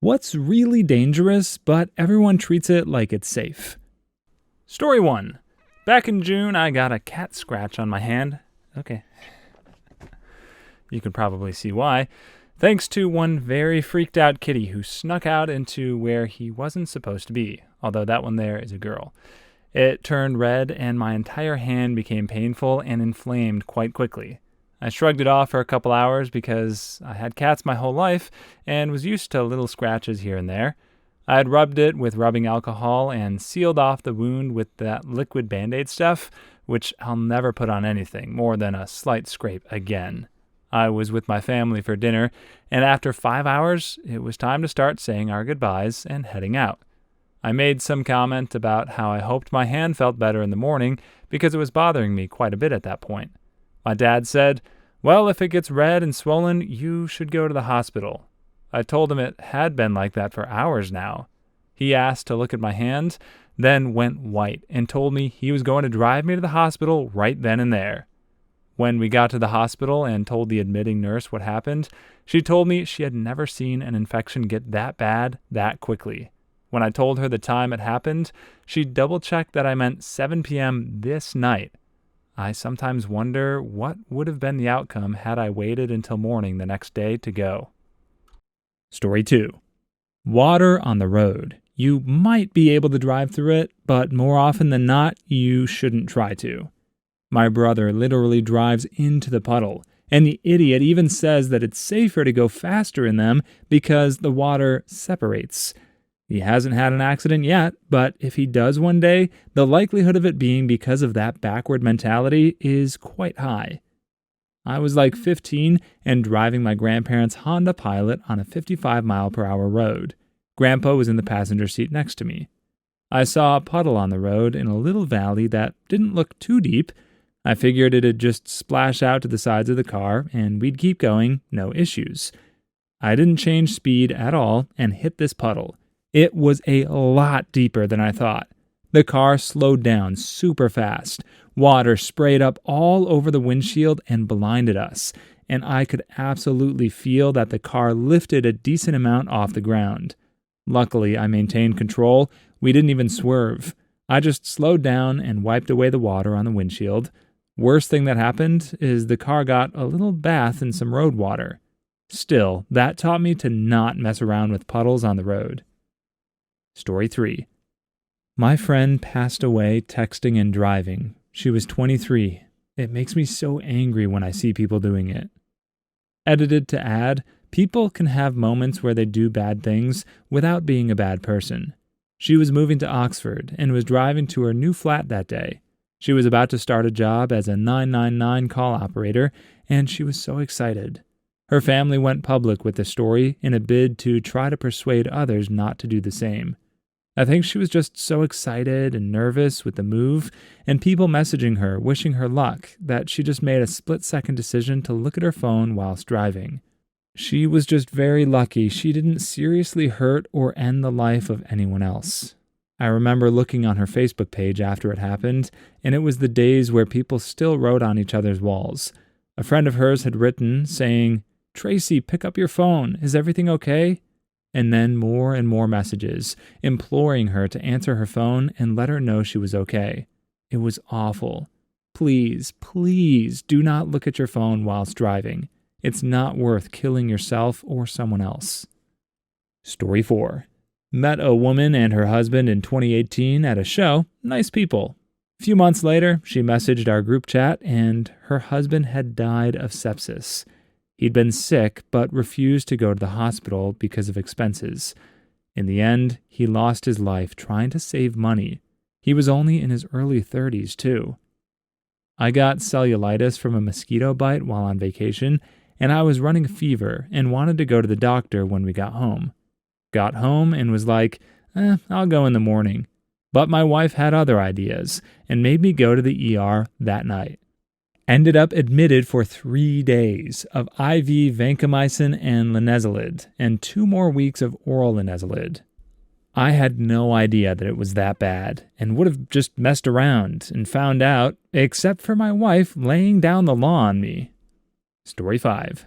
What's really dangerous, but everyone treats it like it's safe? Story 1. Back in June, I got a cat scratch on my hand. Okay. You can probably see why. Thanks to one very freaked out kitty who snuck out into where he wasn't supposed to be, although that one there is a girl. It turned red and my entire hand became painful and inflamed quite quickly. I shrugged it off for a couple hours because I had cats my whole life and was used to little scratches here and there. I had rubbed it with rubbing alcohol and sealed off the wound with that liquid Band-Aid stuff, which I'll never put on anything more than a slight scrape again. I was with my family for dinner, and after 5 hours, it was time to start saying our goodbyes and heading out. I made some comment about how I hoped my hand felt better in the morning because it was bothering me quite a bit at that point. My dad said, "Well, if it gets red and swollen, you should go to the hospital." I told him it had been like that for hours now. He asked to look at my hand, then went white and told me he was going to drive me to the hospital right then and there. When we got to the hospital and told the admitting nurse what happened, she told me she had never seen an infection get that bad that quickly. When I told her the time it happened, she double-checked that I meant 7 p.m. this night. I sometimes wonder what would have been the outcome had I waited until morning the next day to go. Story 2. Water on the road. You might be able to drive through it, but more often than not, you shouldn't try to. My brother literally drives into the puddle, and the idiot even says that it's safer to go faster in them because the water separates. He hasn't had an accident yet, but if he does one day, the likelihood of it being because of that backward mentality is quite high. I was like 15 and driving my grandparents' Honda Pilot on a 55-mile-per-hour road. Grandpa was in the passenger seat next to me. I saw a puddle on the road in a little valley that didn't look too deep. I figured it'd just splash out to the sides of the car and we'd keep going, no issues. I didn't change speed at all and hit this puddle. It was a lot deeper than I thought. The car slowed down super fast. Water sprayed up all over the windshield and blinded us, and I could absolutely feel that the car lifted a decent amount off the ground. Luckily, I maintained control. We didn't even swerve. I just slowed down and wiped away the water on the windshield. Worst thing that happened is the car got a little bath in some road water. Still, that taught me to not mess around with puddles on the road. Story 3. My friend passed away texting and driving. She was 23. It makes me so angry when I see people doing it. Edited to add, people can have moments where they do bad things without being a bad person. She was moving to Oxford and was driving to her new flat that day. She was about to start a job as a 999 call operator, and she was so excited. Her family went public with the story in a bid to try to persuade others not to do the same. I think she was just so excited and nervous with the move and people messaging her, wishing her luck, that she just made a split-second decision to look at her phone whilst driving. She was just very lucky she didn't seriously hurt or end the life of anyone else. I remember looking on her Facebook page after it happened, and it was the days where people still wrote on each other's walls. A friend of hers had written, saying, "Tracy, pick up your phone. Is everything okay?" And then more and more messages, imploring her to answer her phone and let her know she was okay. It was awful. Please, please do not look at your phone whilst driving. It's not worth killing yourself or someone else. Story 4. Met a woman and her husband in 2018 at a show. Nice people. A few months later, she messaged our group chat and her husband had died of sepsis. He'd been sick, but refused to go to the hospital because of expenses. In the end, he lost his life trying to save money. He was only in his early 30s, too. I got cellulitis from a mosquito bite while on vacation, and I was running a fever and wanted to go to the doctor when we got home. Got home and was like, I'll go in the morning. But my wife had other ideas and made me go to the ER that night. Ended up admitted for 3 days of IV vancomycin and linezolid and 2 more weeks of oral linezolid. I had no idea that it was that bad and would have just messed around and found out, except for my wife laying down the law on me. Story 5.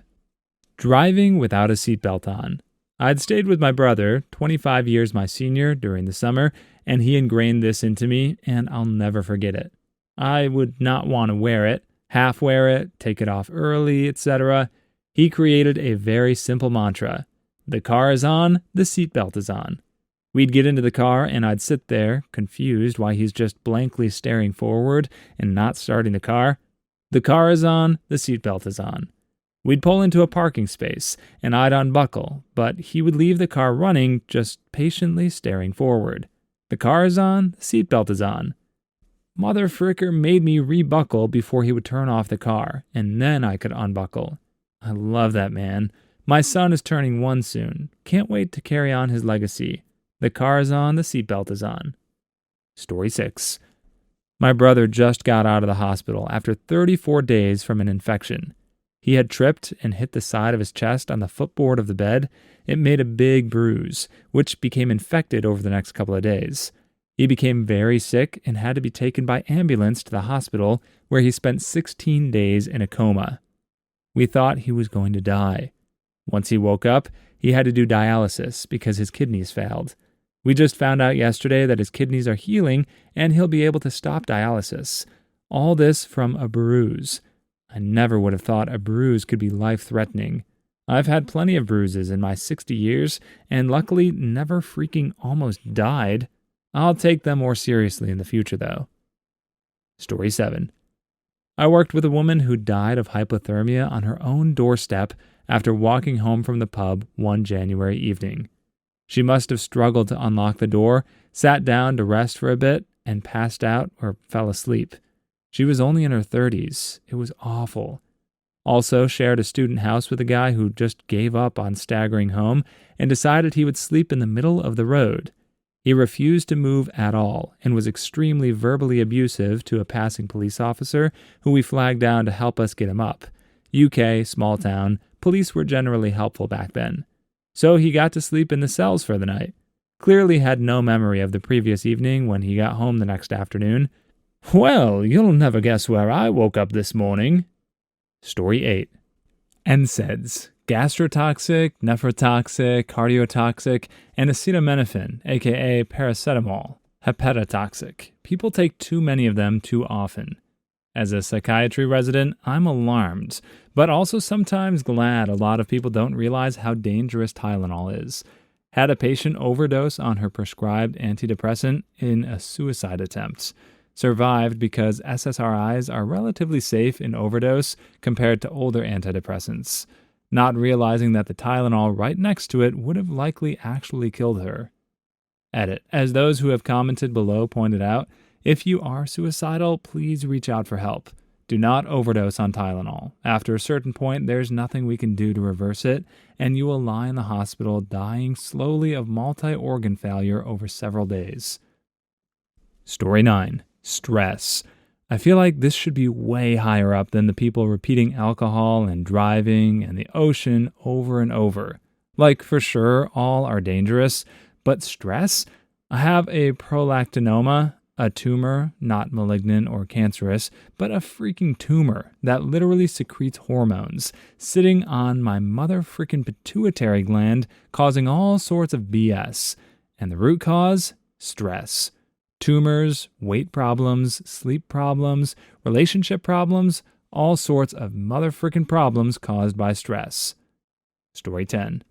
Driving without a seatbelt on. I'd stayed with my brother, 25 years my senior, during the summer, and he ingrained this into me, and I'll never forget it. I would not want to wear it, half wear it, take it off early, etc. He created a very simple mantra. The car is on, the seatbelt is on. We'd get into the car and I'd sit there, confused why he's just blankly staring forward and not starting the car. The car is on, the seatbelt is on. We'd pull into a parking space and I'd unbuckle, but he would leave the car running, just patiently staring forward. The car is on, the seatbelt is on. Mother fricker made me rebuckle before he would turn off the car, and then I could unbuckle. I love that man. My son is turning 1 soon. Can't wait to carry on his legacy. The car is on, the seatbelt is on. Story 6. My brother just got out of the hospital after 34 days from an infection. He had tripped and hit the side of his chest on the footboard of the bed. It made a big bruise, which became infected over the next couple of days. He became very sick and had to be taken by ambulance to the hospital, where he spent 16 days in a coma. We thought he was going to die. Once he woke up, he had to do dialysis because his kidneys failed. We just found out yesterday that his kidneys are healing and he'll be able to stop dialysis. All this from a bruise. I never would have thought a bruise could be life-threatening. I've had plenty of bruises in my 60 years and luckily never freaking almost died. I'll take them more seriously in the future, though. Story 7. I worked with a woman who died of hypothermia on her own doorstep after walking home from the pub one January evening. She must have struggled to unlock the door, sat down to rest for a bit, and passed out or fell asleep. She was only in her 30s. It was awful. Also shared a student house with a guy who just gave up on staggering home and decided he would sleep in the middle of the road. He refused to move at all and was extremely verbally abusive to a passing police officer who we flagged down to help us get him up. UK, small town, police were generally helpful back then. So he got to sleep in the cells for the night. Clearly had no memory of the previous evening when he got home the next afternoon. Well, you'll never guess where I woke up this morning. Story 8. NSAIDs. Gastrotoxic, nephrotoxic, cardiotoxic, and acetaminophen, aka paracetamol, hepatotoxic. People take too many of them too often. As a psychiatry resident, I'm alarmed, but also sometimes glad a lot of people don't realize how dangerous Tylenol is. Had a patient overdose on her prescribed antidepressant in a suicide attempt. Survived because SSRIs are relatively safe in overdose compared to older antidepressants, not realizing that the Tylenol right next to it would have likely actually killed her. Edit. As those who have commented below pointed out, if you are suicidal, please reach out for help. Do not overdose on Tylenol. After a certain point, there's nothing we can do to reverse it, and you will lie in the hospital dying slowly of multi-organ failure over several days. Story 9. Stress. I feel like this should be way higher up than the people repeating alcohol and driving and the ocean over and over. Like, for sure, all are dangerous, but stress? I have a prolactinoma, a tumor, not malignant or cancerous, but a freaking tumor that literally secretes hormones, sitting on my mother freaking pituitary gland, causing all sorts of BS. And the root cause? Stress. Tumors, weight problems, sleep problems, relationship problems, all sorts of mother freaking problems caused by stress. Story 10.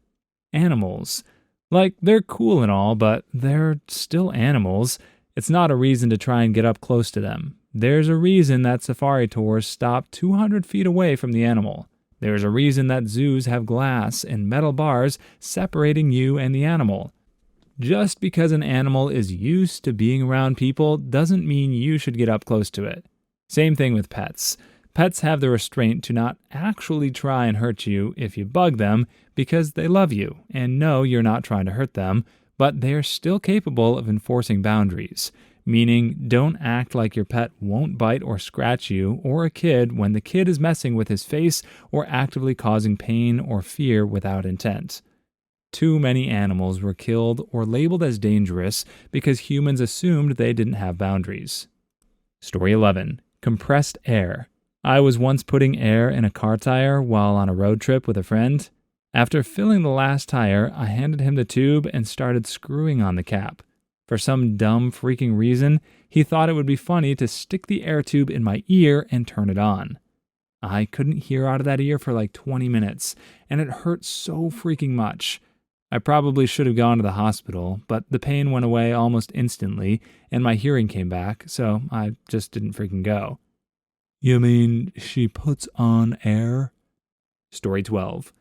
Animals. Like, they're cool and all, but they're still animals. It's not a reason to try and get up close to them. There's a reason that safari tours stop 200 feet away from the animal. There's a reason that zoos have glass and metal bars separating you and the animal. Just because an animal is used to being around people doesn't mean you should get up close to it. Same thing with pets. Pets have the restraint to not actually try and hurt you if you bug them because they love you and know you're not trying to hurt them, but they are still capable of enforcing boundaries, meaning don't act like your pet won't bite or scratch you or a kid when the kid is messing with his face or actively causing pain or fear without intent. Too many animals were killed or labeled as dangerous because humans assumed they didn't have boundaries. Story 11. Compressed air. I was once putting air in a car tire while on a road trip with a friend. After filling the last tire, I handed him the tube and started screwing on the cap. For some dumb freaking reason, he thought it would be funny to stick the air tube in my ear and turn it on. I couldn't hear out of that ear for like 20 minutes, and it hurt so freaking much. I probably should have gone to the hospital, but the pain went away almost instantly, and my hearing came back, so I just didn't freaking go. You mean she puts on air? Story 12.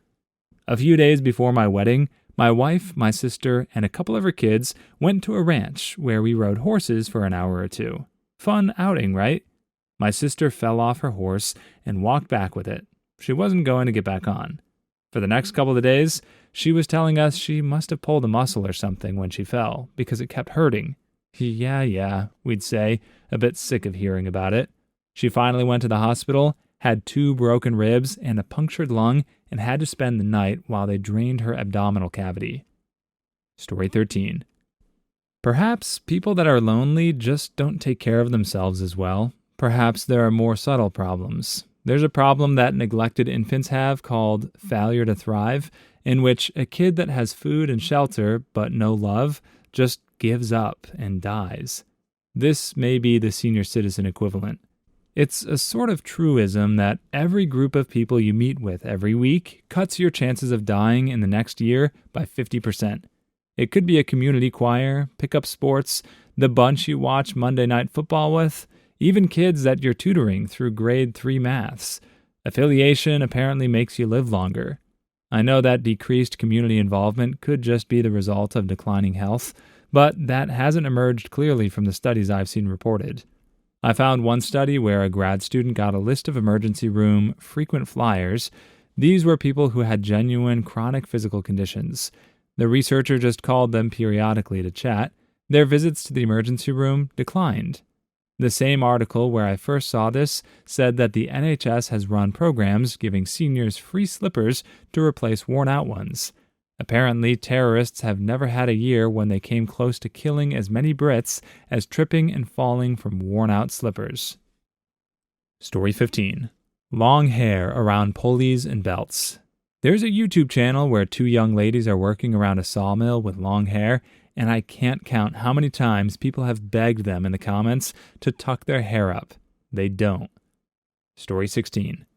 A few days before my wedding, my wife, my sister, and a couple of her kids went to a ranch where we rode horses for an hour or two. Fun outing, right? My sister fell off her horse and walked back with it. She wasn't going to get back on. For the next couple of days, she was telling us she must have pulled a muscle or something when she fell because it kept hurting. Yeah, we'd say, a bit sick of hearing about it. She finally went to the hospital, had 2 broken ribs and a punctured lung, and had to spend the night while they drained her abdominal cavity. Story 13. Perhaps people that are lonely just don't take care of themselves as well. Perhaps there are more subtle problems. There's a problem that neglected infants have called failure to thrive, in which a kid that has food and shelter but no love just gives up and dies. This may be the senior citizen equivalent. It's a sort of truism that every group of people you meet with every week cuts your chances of dying in the next year by 50%. It could be a community choir, pickup sports, the bunch you watch Monday Night Football with, even kids that you're tutoring through grade 3 maths. Affiliation apparently makes you live longer. I know that decreased community involvement could just be the result of declining health, but that hasn't emerged clearly from the studies I've seen reported. I found one study where a grad student got a list of emergency room frequent flyers. These were people who had genuine chronic physical conditions. The researcher just called them periodically to chat. Their visits to the emergency room declined. The same article where I first saw this said that the NHS has run programs giving seniors free slippers to replace worn-out ones. Apparently, terrorists have never had a year when they came close to killing as many Brits as tripping and falling from worn-out slippers. Story 15. Long hair around pulleys and belts. There's a YouTube channel where 2 young ladies are working around a sawmill with long hair, and I can't count how many times people have begged them in the comments to tuck their hair up. They don't. Story 16.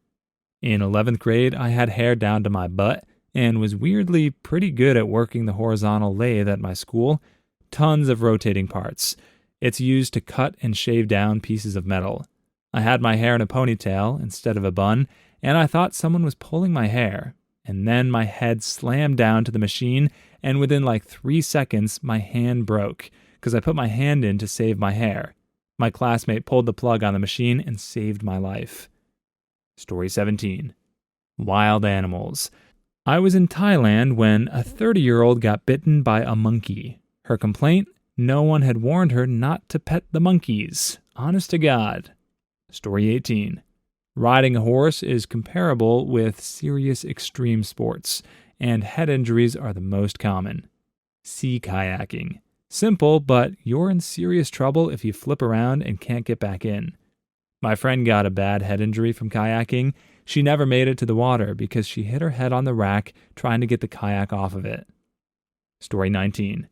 In 11th grade, I had hair down to my butt and was weirdly pretty good at working the horizontal lathe at my school. Tons of rotating parts. It's used to cut and shave down pieces of metal. I had my hair in a ponytail instead of a bun, and I thought someone was pulling my hair. And then my head slammed down to the machine, and within like 3 seconds, my hand broke because I put my hand in to save my hair. My classmate pulled the plug on the machine and saved my life. Story 17. Wild animals. I was in Thailand when a 30-year-old got bitten by a monkey. Her complaint? No one had warned her not to pet the monkeys. Honest to God. Story 18. Riding a horse is comparable with serious extreme sports, and head injuries are the most common. Sea kayaking. Simple, but you're in serious trouble if you flip around and can't get back in. My friend got a bad head injury from kayaking. She never made it to the water because she hit her head on the rack trying to get the kayak off of it. Story 19.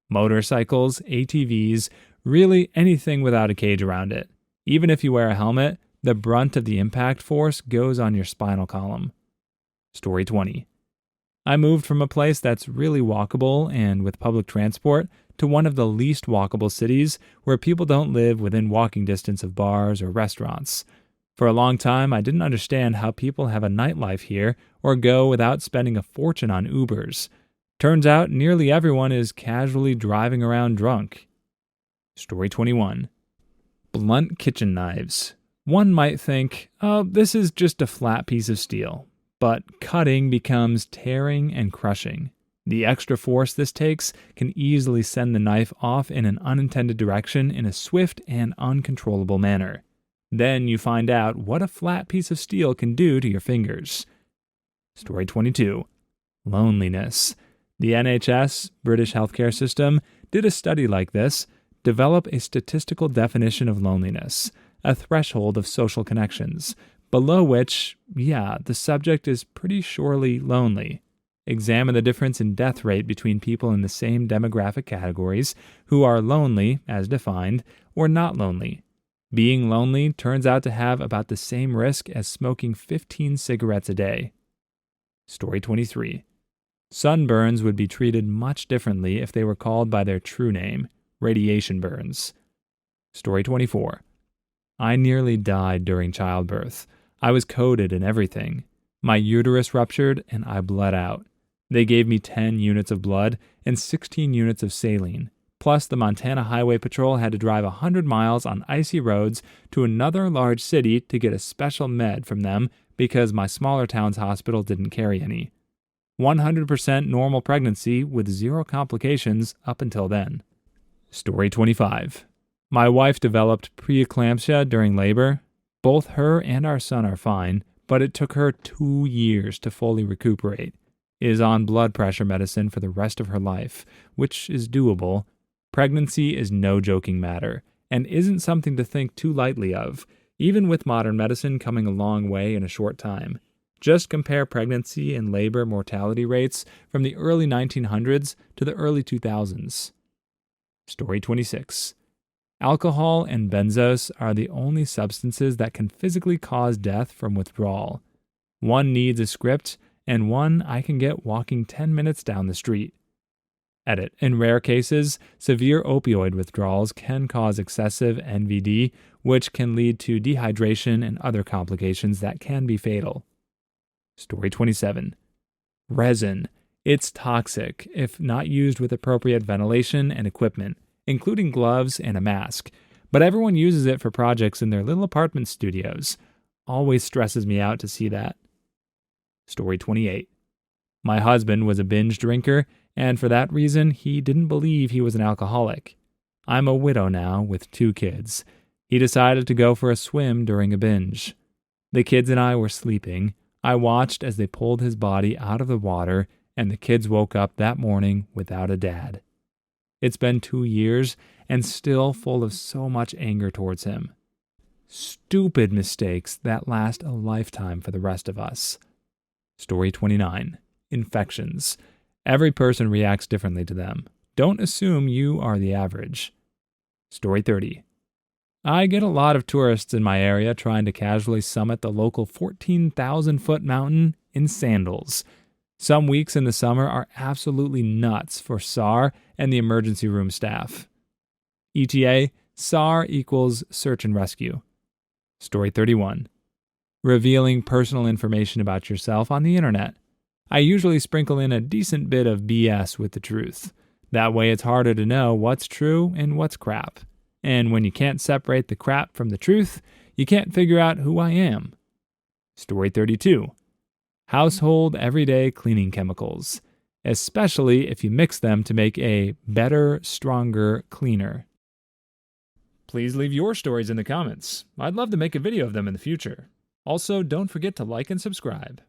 Motorcycles, ATVs, really anything without a cage around it. Even if you wear a helmet, the brunt of the impact force goes on your spinal column. Story 20. I moved from a place that's really walkable and with public transport to one of the least walkable cities where people don't live within walking distance of bars or restaurants. For a long time, I didn't understand how people have a nightlife here or go without spending a fortune on Ubers. Turns out nearly everyone is casually driving around drunk. Story 21. Blunt kitchen knives. One might think, oh, this is just a flat piece of steel. But cutting becomes tearing and crushing. The extra force this takes can easily send the knife off in an unintended direction in a swift and uncontrollable manner. Then you find out what a flat piece of steel can do to your fingers. Story 22. Loneliness. The NHS, British healthcare system, did a study like this, develop a statistical definition of loneliness, a threshold of social connections, below which, the subject is pretty surely lonely. Examine the difference in death rate between people in the same demographic categories who are lonely, as defined, or not lonely. Being lonely turns out to have about the same risk as smoking 15 cigarettes a day. Story 23. Sunburns would be treated much differently if they were called by their true name, radiation burns. Story 24. I nearly died during childbirth. I was coded and everything. My uterus ruptured and I bled out. They gave me 10 units of blood and 16 units of saline. Plus, the Montana Highway Patrol had to drive 100 miles on icy roads to another large city to get a special med from them because my smaller town's hospital didn't carry any. 100% normal pregnancy with 0 complications up until then. Story 25. My wife developed preeclampsia during labor. Both her and our son are fine, but it took her 2 years to fully recuperate. Is on blood pressure medicine for the rest of her life, which is doable. Pregnancy is no joking matter, and isn't something to think too lightly of, even with modern medicine coming a long way in a short time. Just compare pregnancy and labor mortality rates from the early 1900s to the early 2000s. Story 26. Alcohol and benzos are the only substances that can physically cause death from withdrawal. One needs a script, and one I can get walking 10 minutes down the street. Edit. In rare cases, severe opioid withdrawals can cause excessive NVD, which can lead to dehydration and other complications that can be fatal. Story 27. Resin. It's toxic if not used with appropriate ventilation and equipment, including gloves and a mask, but everyone uses it for projects in their little apartment studios. Always stresses me out to see that. Story 28. My husband was a binge drinker, and for that reason, he didn't believe he was an alcoholic. I'm a widow now with 2 kids. He decided to go for a swim during a binge. The kids and I were sleeping. I watched as they pulled his body out of the water, and the kids woke up that morning without a dad. It's been 2 years, and still full of so much anger towards him. Stupid mistakes that last a lifetime for the rest of us. Story 29. Infections. Every person reacts differently to them. Don't assume you are the average. Story 30. I get a lot of tourists in my area trying to casually summit the local 14,000-foot mountain in sandals. Some weeks in the summer are absolutely nuts for SAR and the emergency room staff. ETA, SAR equals search and rescue. Story 31. Revealing personal information about yourself on the internet. I usually sprinkle in a decent bit of BS with the truth. That way it's harder to know what's true and what's crap. And when you can't separate the crap from the truth, you can't figure out who I am. Story 32. Household everyday cleaning chemicals, especially if you mix them to make a better, stronger cleaner. Please leave your stories in the comments. I'd love to make a video of them in the future. Also, don't forget to like and subscribe.